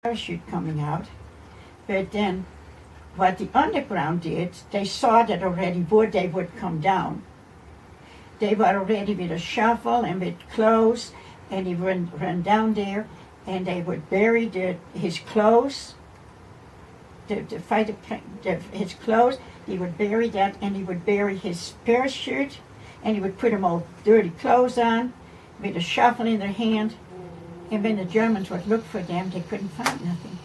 parachute coming out. But then what the underground did, they saw that already before they would come down. They were already with a shovel and with clothes, and he ran down there, and they would bury his clothes, his clothes. He would bury that, and he would bury his parachute, and he would put them all dirty clothes on, with a shovel in their hand. And when the Germans would look for them, they couldn't find nothing.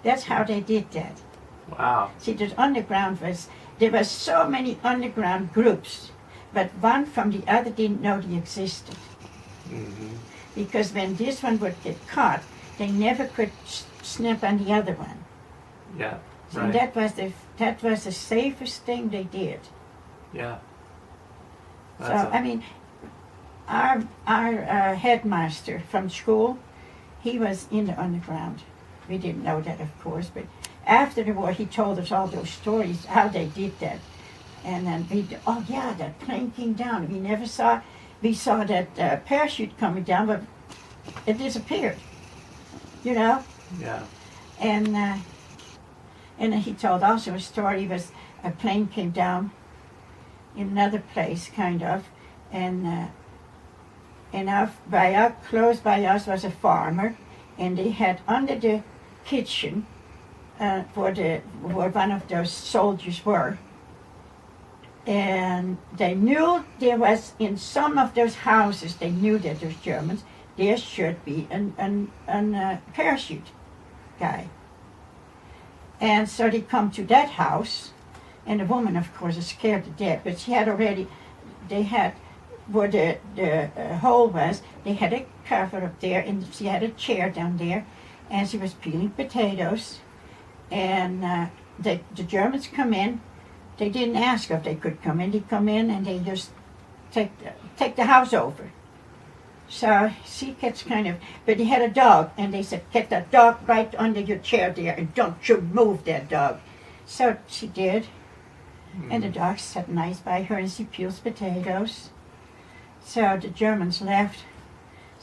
That's how they did that. Wow. See, there were so many underground groups, but one from the other didn't know they existed. Mm-hmm. Because when this one would get caught, they never could snap on the other one. Yeah. So Right. that was the safest thing they did. Yeah. So I mean, our headmaster from school, he was in the underground. We didn't know that, of course, but after the war, he told us all those stories, how they did that. And then that plane came down. We saw that parachute coming down, but it disappeared, Yeah. And then he told also a story, was a plane came down in another place, kind of, and close by us was a farmer, and they had under the kitchen where one of those soldiers were. And they knew there was, in some of those houses, they knew that those Germans, there should be a parachute guy. And so they come to that house, and the woman, of course, is scared to death, but where the hole was, they had a cover up there, and she had a chair down there, and she was peeling potatoes. And the Germans come in. They didn't ask if they could come in. They come in and they just take the house over. So she gets but he had a dog, and they said, get that dog right under your chair there, and don't you move that dog. So she did, and the dog sat nice by her, and she peels potatoes. So the Germans left.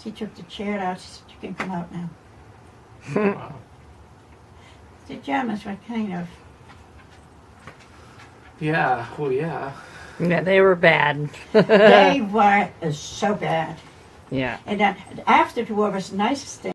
She took the chair out. She said, you can come out now. Wow. The Germans were Yeah. Well, yeah. Yeah, they were bad. they were so bad. Yeah. And then after the war was the nicest thing.